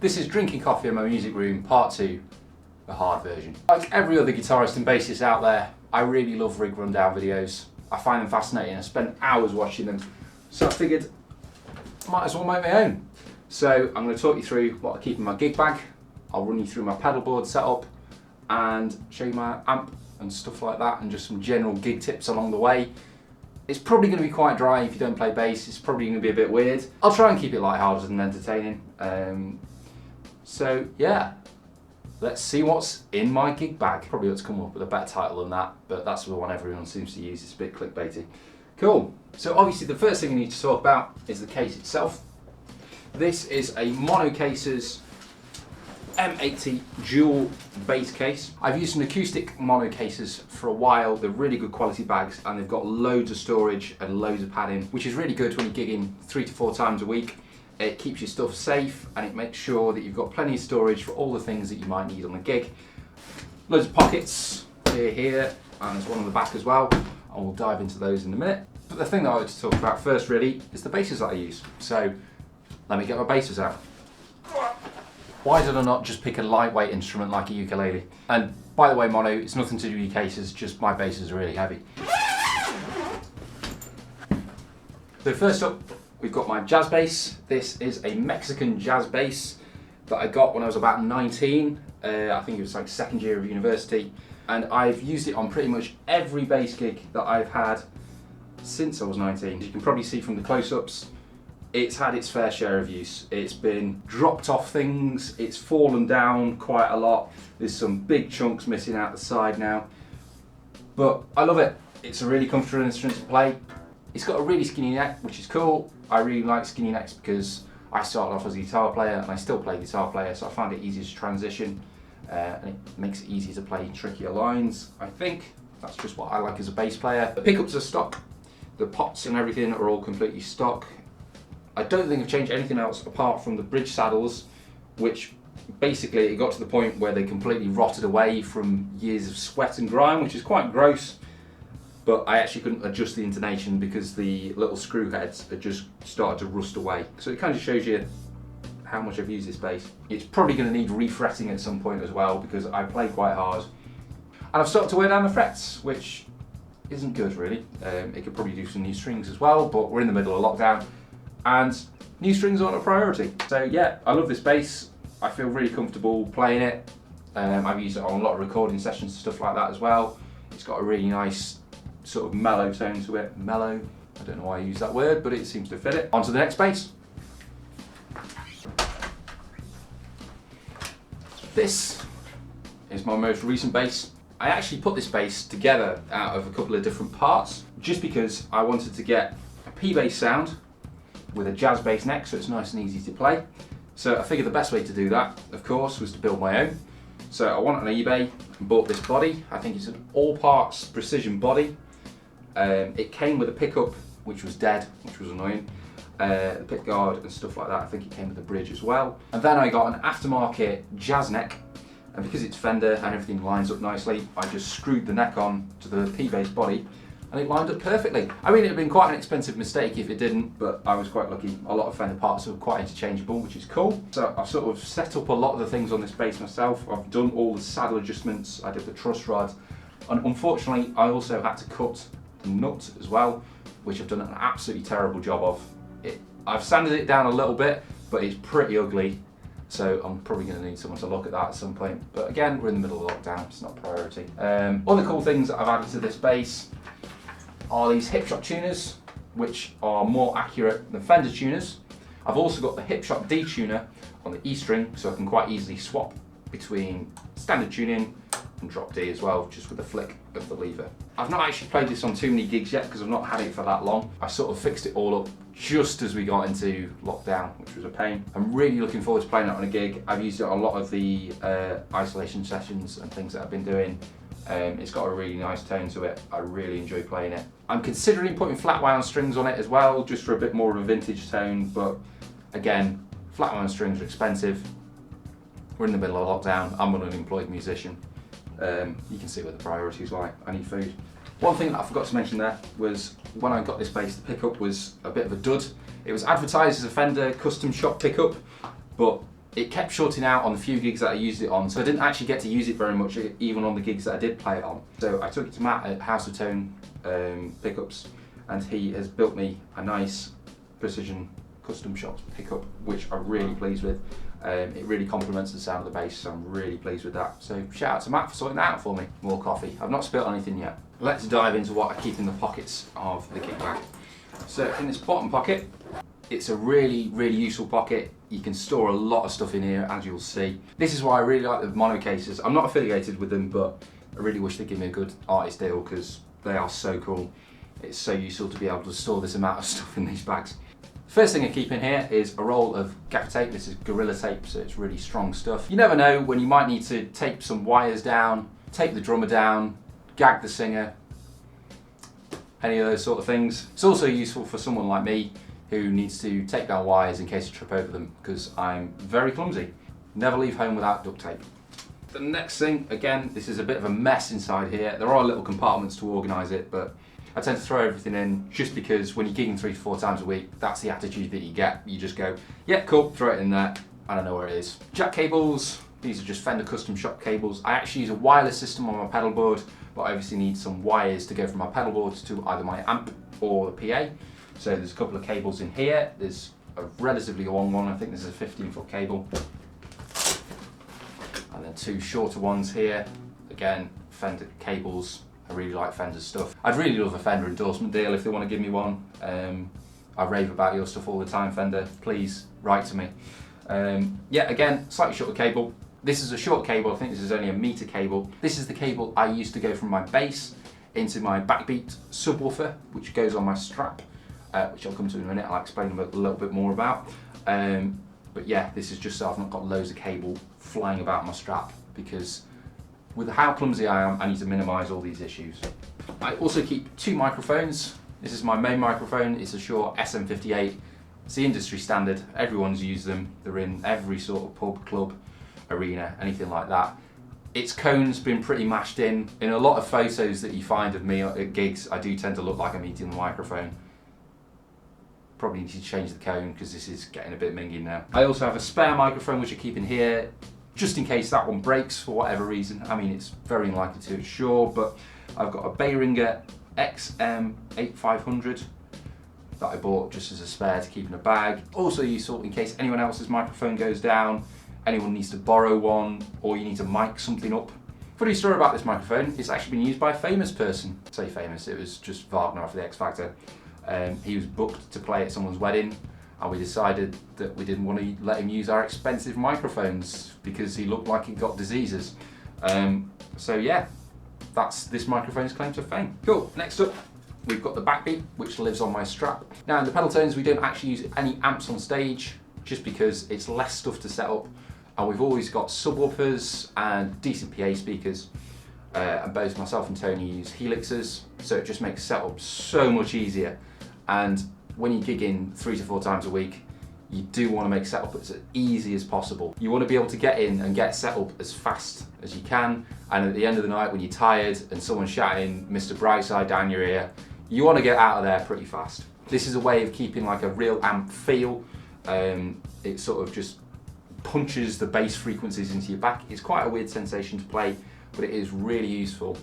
This is Drinking Coffee in My Music Room, part 2, the hard version. Like every other guitarist and bassist out there, I really love rig rundown videos. I find them fascinating. I spend hours watching them. So I figured I might as well make my own. So I'm going to talk you through what I keep in my gig bag. I'll run you through my pedal board setup and show you my amp and stuff like that, and just some general gig tips along the way. It's probably going to be quite dry if you don't play bass. It's probably going to be a bit weird. I'll try and keep it lighthearted and entertaining. So yeah, let's see what's in my gig bag. Probably ought to come up with a better title than that, but that's the one everyone seems to use. It's a bit clickbaity. Cool. So obviously the first thing I need to talk about is the case itself. This is a Mono Cases M80 dual bass case. I've used some acoustic Mono cases for a while. They're really good quality bags and they've got loads of storage and loads of padding, which is really good when you're gigging 3 to 4 times a week. It keeps your stuff safe and it makes sure that you've got plenty of storage for all the things that you might need on a gig. Loads of pockets here, and there's one on the back as well, and we'll dive into those in a minute. But the thing that I want to talk about first really is the basses that I use. So let me get my basses out. Why did I not just pick a lightweight instrument like a ukulele? And by the way, Mono, it's nothing to do with your cases, just my basses are really heavy. So first up, we've got my jazz bass. This is a Mexican jazz bass that I got when I was about 19. I think it was like second year of university. And I've used it on pretty much every bass gig that I've had since I was 19. You can probably see from the close-ups, it's had its fair share of use. It's been dropped off things, it's fallen down quite a lot. There's some big chunks missing out the side now. But I love it. It's a really comfortable instrument to play. It's got a really skinny neck, which is cool. I really like skinny necks because I started off as a guitar player and I still play guitar player, so I find it easier to transition and it makes it easier to play trickier lines. I think that's just what I like as a bass player. The pickups are stock. The pots and everything are all completely stock. I don't think I've changed anything else apart from the bridge saddles, which basically it got to the point where they completely rotted away from years of sweat and grime, which is quite gross. But I actually couldn't adjust the intonation because the little screw heads had just started to rust away. So it kind of shows you how much I've used this bass. It's probably going to need refretting at some point as well because I play quite hard. And I've started to wear down the frets, which isn't good really. It could probably do some new strings as well, but we're in the middle of lockdown and new strings aren't a priority. So yeah, I love this bass. I feel really comfortable playing it. I've used it on a lot of recording sessions and stuff like that as well. It's got a really nice sort of mellow tone to it. Mellow, I don't know why I use that word, but it seems to fit it. On to the next bass. This is my most recent bass. I actually put this bass together out of a couple of different parts just because I wanted to get a P-bass sound with a jazz bass neck so it's nice and easy to play. So I figured the best way to do that, of course, was to build my own. So I went on eBay and bought this body. I think it's an all parts precision body. It came with a pickup which was dead, which was annoying. The pick guard and stuff like that. I think it came with a bridge as well. And then I got an aftermarket jazz neck, and because it's Fender and everything lines up nicely, I just screwed the neck on to the P-bass body and it lined up perfectly. I mean, it would have been quite an expensive mistake if it didn't, but I was quite lucky. A lot of Fender parts are quite interchangeable, which is cool. So I've sort of set up a lot of the things on this bass myself. I've done all the saddle adjustments, I did the truss rod, and unfortunately I also had to cut the nut as well, which I've done an absolutely terrible job of. I've sanded it down a little bit, but it's pretty ugly. So I'm probably going to need someone to look at that at some point. But again, we're in the middle of lockdown, it's not a priority. Other cool things that I've added to this bass are these Hipshot tuners, which are more accurate than Fender tuners. I've also got the Hipshot D tuner on the E string, so I can quite easily swap between standard tuning and drop D as well, just with a flick of the lever. I've not actually played this on too many gigs yet because I've not had it for that long. I sort of fixed it all up just as we got into lockdown, which was a pain. I'm really looking forward to playing it on a gig. I've used it on a lot of the isolation sessions and things that I've been doing. It's got a really nice tone to it. I really enjoy playing it. I'm considering putting flat wound strings on it as well, just for a bit more of a vintage tone, but again, flat wound strings are expensive. We're in the middle of lockdown. I'm an unemployed musician. You can see where the priorities lie. I need food. One thing that I forgot to mention there was when I got this bass, the pickup was a bit of a dud. It was advertised as a Fender custom shop pickup, but It kept shorting out on the few gigs that I used it on, so I didn't actually get to use it very much, even on the gigs that I did play it on. So I took it to Matt at House of Tone Pickups, and he has built me a nice precision custom shop pickup, which I'm really pleased with. It really complements the sound of the bass, so I'm really pleased with that. So shout out to Matt for sorting that out for me. More coffee. I've not spilt anything yet. Let's dive into what I keep in the pockets of the gig bag. So in this bottom pocket, it's a really useful pocket. You can store a lot of stuff in here, as you'll see. This is why I really like the mono cases. I'm not affiliated with them, but I really wish they'd give me a good artist deal because they are so cool. It's so useful to be able to store this amount of stuff in these bags. First thing I keep in here is a roll of gaffer tape. This is Gorilla tape, so it's really strong stuff. You never know when you might need to tape some wires down, tape the drummer down, gag the singer, any of those sort of things. It's also useful for someone like me who needs to take down wires in case I trip over them, because I'm very clumsy. Never leave home without duct tape. The next thing, again, this is a bit of a mess inside here. There are little compartments to organise it, but I tend to throw everything in just because when you're gigging 3 to 4 times a week, that's the attitude that you get. You just go, yeah, cool, throw it in there. I don't know where it is. Jack cables, these are just Fender custom shop cables. I actually use a wireless system on my pedal board, but I obviously need some wires to go from my pedal board to either my amp or the PA. So there's a couple of cables in here. There's a relatively long one, I think this is a 15-foot cable. And then 2 shorter ones here. Again, Fender cables. I really like Fender's stuff. I'd really love a Fender endorsement deal if they want to give me one. I rave about your stuff all the time, Fender. Please write to me. Yeah, again, slightly shorter cable. This is a short cable. I think this is only a meter cable. This is the cable I used to go from my bass into my Backbeat subwoofer, which goes on my strap, which I'll come to in a minute. I'll explain a little bit more about. But yeah, this is just so I've not got loads of cable flying about my strap, because with how clumsy I am, I need to minimise all these issues. I also keep 2 microphones. This is my main microphone. It's a Shure SM58. It's the industry standard. Everyone's used them. They're in every sort of pub, club, arena, anything like that. Its cone's been pretty mashed in. In a lot of photos that you find of me at gigs, I do tend to look like I'm eating the microphone. Probably need to change the cone because this is getting a bit mingy now. I also have a spare microphone which I keep in here, just in case that one breaks for whatever reason. I mean, it's very unlikely to, sure, but I've got a Behringer XM8500 that I bought just as a spare to keep in a bag. Also useful in case anyone else's microphone goes down, anyone needs to borrow one, or you need to mic something up. Funny story about this microphone, it's actually been used by a famous person. I say famous, it was just Wagner for the X Factor. He was booked to play at someone's wedding, and we decided that we didn't want to let him use our expensive microphones because he looked like he got diseases. So yeah, that's this microphone's claim to fame. Cool, next up, we've got the Backbeat, which lives on my strap. Now in the pedal tones, we don't actually use any amps on stage, just because it's less stuff to set up, and we've always got subwoofers and decent PA speakers. And both myself and Tony use Helixes, so it just makes setup so much easier. And when you gig in 3 to 4 times a week, you do want to make setup as easy as possible. You want to be able to get in and get set up as fast as you can, and at the end of the night when you're tired and someone's shouting Mr. Brightside down your ear, you want to get out of there pretty fast. This is a way of keeping like a real amp feel. It sort of just punches the bass frequencies into your back. It's quite a weird sensation to play, but it is really useful.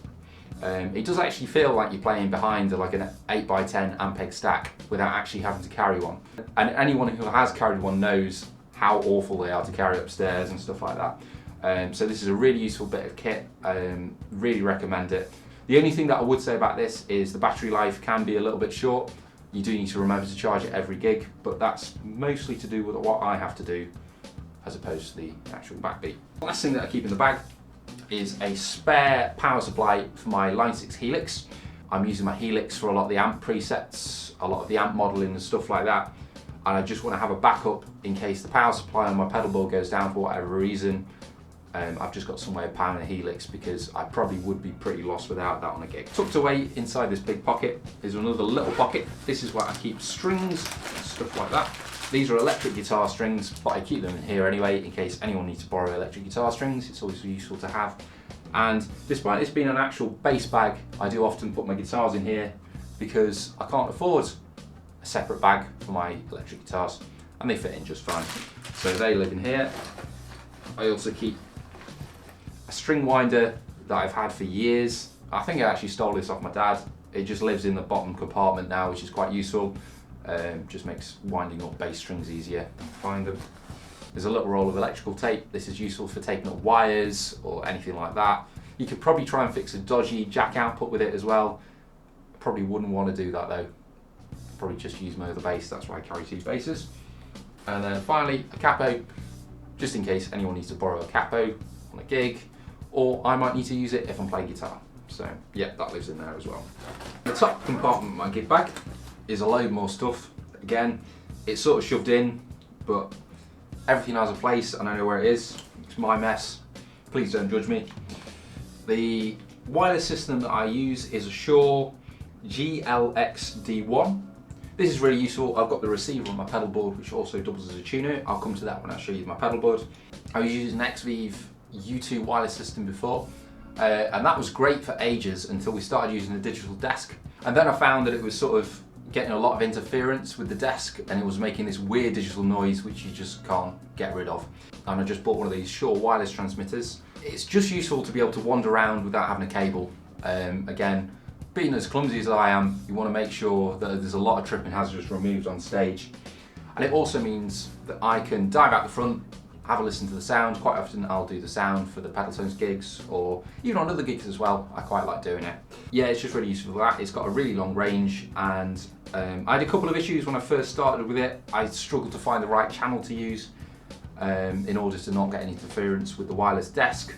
It does actually feel like you're playing behind like an 8x10 Ampeg stack without actually having to carry one. And anyone who has carried one knows how awful they are to carry upstairs and stuff like that. So this is a really useful bit of kit. Really recommend it. The only thing that I would say about this is the battery life can be a little bit short. You do need to remember to charge it every gig, but that's mostly to do with what I have to do as opposed to the actual Backbeat. The last thing that I keep in the bag is a spare power supply for my Line 6 Helix. I'm using my Helix for a lot of the amp presets, a lot of the amp modelling and stuff like that, and I just want to have a backup in case the power supply on my pedal board goes down for whatever reason. I've just got some way of powering a Helix because I probably would be pretty lost without that on a gig. Tucked away inside this big pocket is another little pocket. This is where I keep strings, stuff like that. These are electric guitar strings, but I keep them in here anyway in case anyone needs to borrow electric guitar strings. It's always useful to have. And despite this being an actual bass bag, I do often put my guitars in here because I can't afford a separate bag for my electric guitars. and they fit in just fine. So they live in here. I also keep a string winder that I've had for years. I think I actually stole this off my dad. It just lives in the bottom compartment now, which is quite useful. Just makes winding up bass strings easier. Find them. There's a little roll of electrical tape. This is useful for taping up wires or anything like that. You could probably try and fix a dodgy jack output with it as well. Probably wouldn't want to do that though. Probably just use my other bass, that's why I carry 2 basses. And then finally, a capo, just in case anyone needs to borrow a capo on a gig, or I might need to use it if I'm playing guitar. So yeah, that lives in there as well. The top compartment of my gig bag is a load more stuff. Again, it's sort of shoved in, but everything has a place and I know where it is. It's my mess. Please don't judge me. The wireless system that I use is a Shure GLX-D1. This is really useful. I've got the receiver on my pedal board, which also doubles as a tuner. I'll come to that when I show you my pedal board. I was using an XVive U2 wireless system before, and that was great for ages until we started using a digital desk. And then I found that it was sort of getting a lot of interference with the desk, and it was making this weird digital noise which you just can't get rid of. And I just bought one of these Shure wireless transmitters. It's just useful to be able to wander around without having a cable. Again, being as clumsy as I am, you want to make sure that there's a lot of tripping hazards removed on stage. And it also means that I can dive out the front, have a listen to the sound. Quite often I'll do the sound for the pedal tones gigs, or even on other gigs as well. I quite like doing it. Yeah, it's just really useful for that. It's got a really long range, and I had a couple of issues when I first started with it. I struggled to find the right channel to use in order to not get any interference with the wireless desk.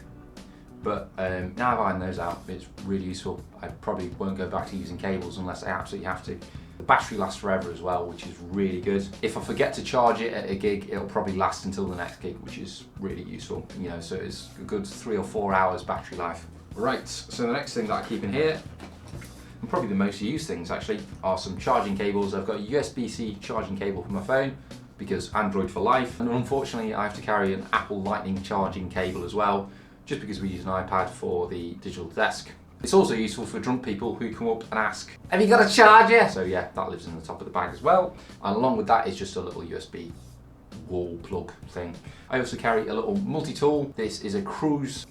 But now I find those out, it's really useful. I probably won't go back to using cables unless I absolutely have to. The battery lasts forever as well, which is really good. If I forget to charge it at a gig, it'll probably last until the next gig, which is really useful. You know, so it's a good 3 or 4 hours battery life. Right, so the next thing that I keep in here, and probably the most used things actually, are some charging cables. I've got a USB-C charging cable for my phone, because Android for life, and unfortunately I have to carry an Apple Lightning charging cable as well, just because we use an iPad for the digital desk. It's also useful for drunk people who come up and ask, have you got a charger? So yeah, that lives in the top of the bag as well. And along with that is just a little USB wall plug thing. I also carry a little multi-tool. This is a cruise,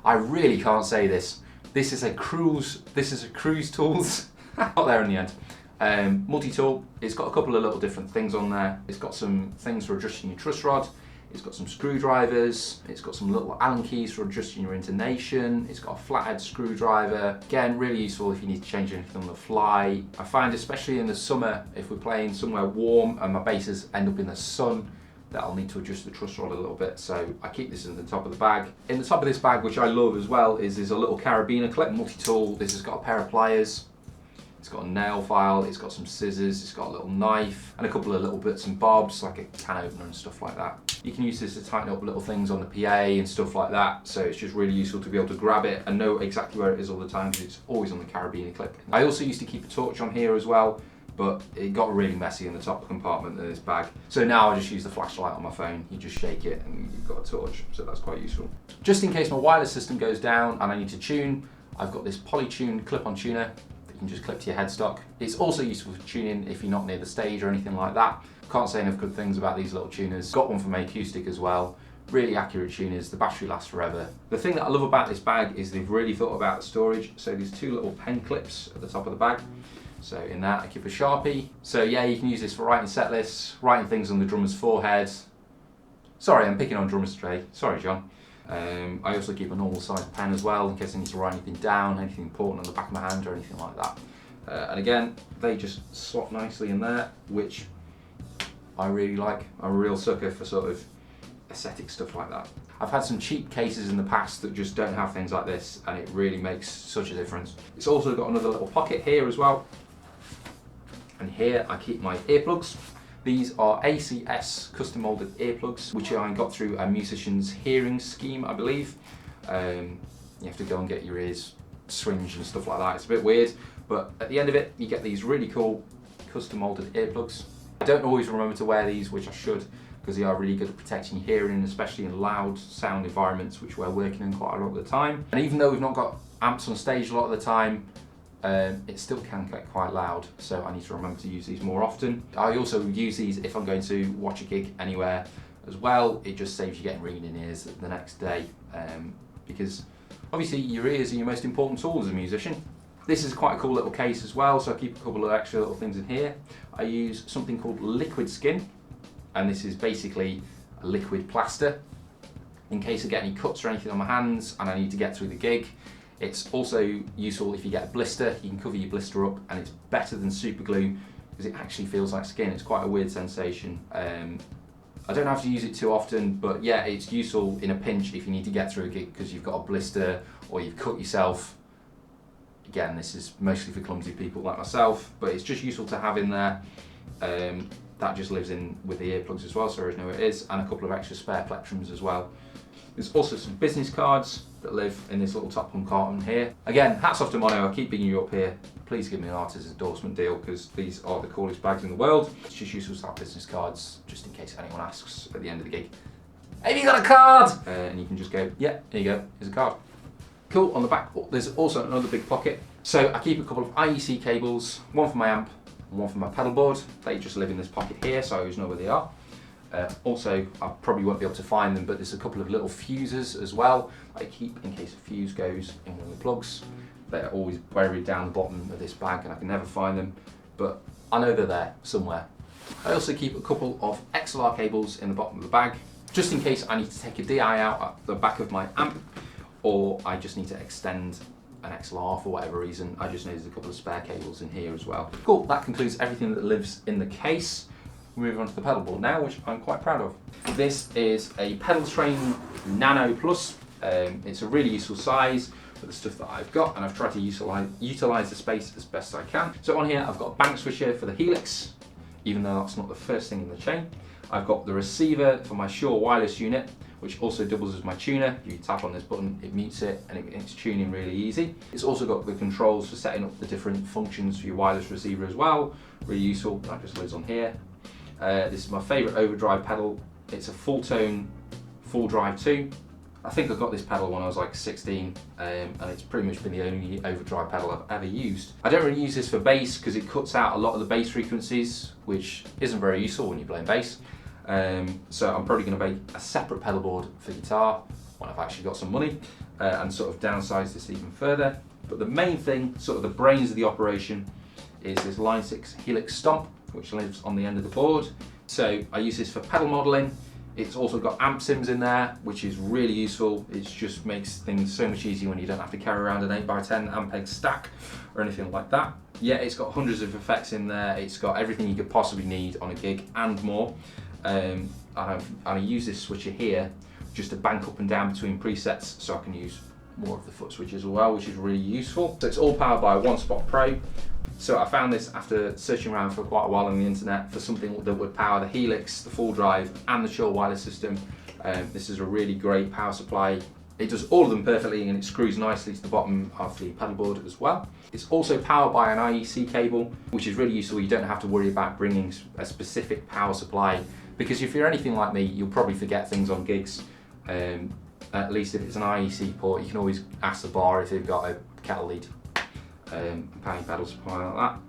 I really can't say this. This is a cruise tools. Got there in the end. Multi-tool, it's got a couple of little different things on there. It's got some things for adjusting your truss rod. It's got some screwdrivers, it's got some little Allen keys for adjusting your intonation, it's got a flathead screwdriver. Again, really useful if you need to change anything on the fly. I find especially in the summer, if we're playing somewhere warm and my basses end up in the sun, that I'll need to adjust the truss rod a little bit, so I keep this in the top of the bag. In the top of this bag, which I love as well, is a little carabiner clip, multi-tool. This has got a pair of pliers. It's got a nail file, it's got some scissors, it's got a little knife, and a couple of little bits and bobs, like a can opener and stuff like that. You can use this to tighten up little things on the PA and stuff like that, so it's just really useful to be able to grab it and know exactly where it is all the time, because it's always on the carabiner clip. I also used to keep a torch on here as well, but it got really messy in the top compartment of this bag. So now I just use the flashlight on my phone. You just shake it and you've got a torch, so that's quite useful. Just in case my wireless system goes down and I need to tune, I've got this Polytune clip-on tuner. You can just clip to your headstock. It's also useful for tuning if you're not near the stage or anything like that. Can't say enough good things about these little tuners. Got one for my acoustic as well. Really accurate tuners, the battery lasts forever. The thing that I love about this bag is they've really thought about the storage. So there's 2 little pen clips at the top of the bag. So in that I keep a Sharpie. So yeah, you can use this for writing set lists, writing things on the drummer's forehead. Sorry, I'm picking on drummers today. Sorry, John. I also keep a normal sized pen as well in case I need to write anything down, anything important on the back of my hand or anything like that. And again, they just slot nicely in there, which I really like. I'm a real sucker for sort of aesthetic stuff like that. I've had some cheap cases in the past that just don't have things like this, and it really makes such a difference. It's also got another little pocket here as well. And here I keep my earplugs. These are ACS custom molded earplugs, which I got through a musician's hearing scheme, I believe. You have to go and get your ears swinged and stuff like that. It's a bit weird, but at the end of it, you get these really cool custom molded earplugs. I don't always remember to wear these, which I should, because they are really good at protecting your hearing, especially in loud sound environments, which we're working in quite a lot of the time. And even though we've not got amps on stage a lot of the time, it still can get quite loud, so I need to remember to use these more often. I also use these if I'm going to watch a gig anywhere as well. It just saves you getting ringing in ears the next day, because obviously your ears are your most important tool as a musician. This is quite a cool little case as well, so I keep a couple of extra little things in here. I use something called liquid skin, and this is basically a liquid plaster in case I get any cuts or anything on my hands and I need to get through the gig. It's also useful if you get a blister, you can cover your blister up, and it's better than super glue because it actually feels like skin. It's quite a weird sensation. I don't have to use it too often, but yeah, it's useful in a pinch if you need to get through a gig because you've got a blister or you've cut yourself. Again, this is mostly for clumsy people like myself, but it's just useful to have in there. That just lives in with the earplugs as well, so I always know where it is, and a couple of extra spare plectrums as well. There's also some business cards that live in this little top compartment here. Again, hats off to Mono, I keep bigging you up here. Please give me an artist endorsement deal because these are the coolest bags in the world. It's just useful to have business cards just in case anyone asks at the end of the gig, have you got a card? And you can just go, yeah, here you go, here's a card. Cool, on the back, there's also another big pocket. So I keep a couple of IEC cables, one for my amp and one for my pedal board. They just live in this pocket here, so I always know where they are. Also, I probably won't be able to find them, but there's a couple of little fuses as well I keep in case a fuse goes in one of the plugs. They're always buried down the bottom of this bag and I can never find them, but I know they're there somewhere. I also keep a couple of XLR cables in the bottom of the bag, just in case I need to take a DI out at the back of my amp, or I just need to extend an XLR for whatever reason. I just know there's a couple of spare cables in here as well. Cool, that concludes everything that lives in the case. We move on to the pedal board now, which I'm quite proud of. This is a Pedal Train Nano Plus. It's a really useful size for the stuff that I've got, and I've tried to utilize the space as best I can. So on here, I've got a bank switcher for the Helix, even though that's not the first thing in the chain. I've got the receiver for my Shure wireless unit, which also doubles as my tuner. If you tap on this button, it mutes it and it's tuning really easy. It's also got the controls for setting up the different functions for your wireless receiver as well. Really useful, that just lives on here. This is my favourite overdrive pedal. It's a full tone, full drive 2. I think I got this pedal when I was like 16, and it's pretty much been the only overdrive pedal I've ever used. I don't really use this for bass because it cuts out a lot of the bass frequencies, which isn't very useful when you're playing bass. So I'm probably going to make a separate pedal board for guitar when I've actually got some money, and sort of downsize this even further. But the main thing, sort of the brains of the operation, is this Line 6 Helix Stomp, which lives on the end of the board. So I use this for pedal modelling. It's also got amp sims in there, which is really useful. It just makes things so much easier when you don't have to carry around an 8x10 Ampeg stack or anything like that. Yeah, it's got hundreds of effects in there. It's got everything you could possibly need on a gig and more. And I use this switcher here just to bank up and down between presets, so I can use more of the foot switches as well, which is really useful. So it's all powered by a One Spot Pro. So I found this after searching around for quite a while on the internet for something that would power the Helix, the full drive, and the Shure wireless system. This is a really great power supply. It does all of them perfectly, and it screws nicely to the bottom of the pedal board as well. It's also powered by an IEC cable, which is really useful. You don't have to worry about bringing a specific power supply, because if you're anything like me, you'll probably forget things on gigs. At least if it's an IEC port, you can always ask the bar if they've got a kettle lead. Power pedal supply like that.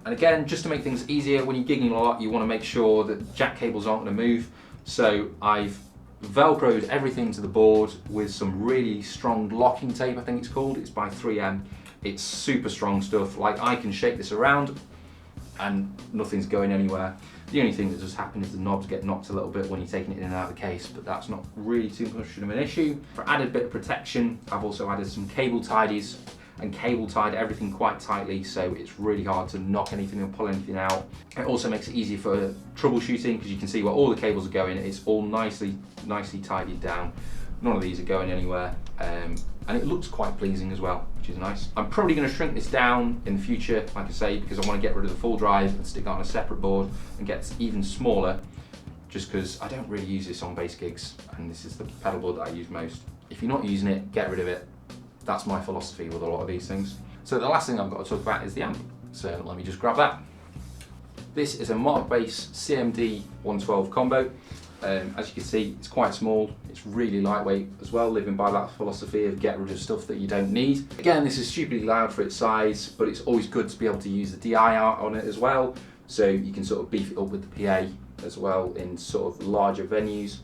And again, just to make things easier, when you're gigging a lot, you want to make sure that jack cables aren't going to move. So I've velcroed everything to the board with some really strong locking tape, I think it's called. It's by 3M. It's super strong stuff. Like, I can shake this around and nothing's going anywhere. The only thing that does happen is the knobs get knocked a little bit when you're taking it in and out of the case, but that's not really too much of an issue. For added bit of protection, I've also added some cable tidies and cable tied everything quite tightly, so it's really hard to knock anything or pull anything out. It also makes it easier for troubleshooting because you can see where all the cables are going. It's all nicely tidied down. None of these are going anywhere, and it looks quite pleasing as well, which is nice. I'm probably going to shrink this down in the future, like I say, because I want to get rid of the full drive and stick it on a separate board and get it even smaller, just because I don't really use this on bass gigs, and this is the pedal board that I use most. If you're not using it, get rid of it. That's my philosophy with a lot of these things. So the last thing I've got to talk about is the amp. So let me just grab that. This is a Motobass CMD 112 combo. As you can see, it's quite small, it's really lightweight as well, living by that philosophy of get rid of stuff that you don't need. Again, this is stupidly loud for its size, but it's always good to be able to use the DI out on it as well, so you can sort of beef it up with the PA as well in sort of larger venues.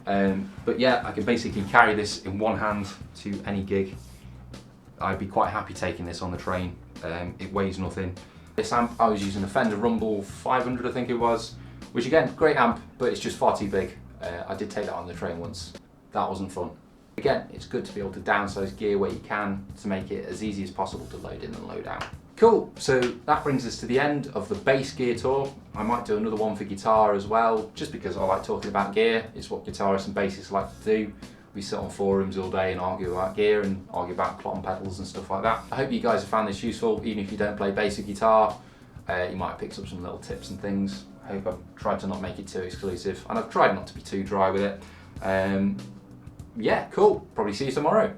But yeah, I can basically carry this in one hand to any gig. I'd be quite happy taking this on the train. It weighs nothing. This amp, I was using a Fender Rumble 500, I think it was, which again, great amp, but it's just far too big. I did take that on the train once. That wasn't fun. Again, it's good to be able to downsize gear where you can to make it as easy as possible to load in and load out. Cool, so that brings us to the end of the bass gear tour. I might do another one for guitar as well, just because I like talking about gear. It's what guitarists and bassists like to do. We sit on forums all day and argue about gear and argue about clon pedals and stuff like that. I hope you guys have found this useful, even if you don't play bass or guitar. You might have picked up some little tips and things. I hope I've tried to not make it too exclusive, and I've tried not to be too dry with it. Yeah, cool. Probably see you tomorrow.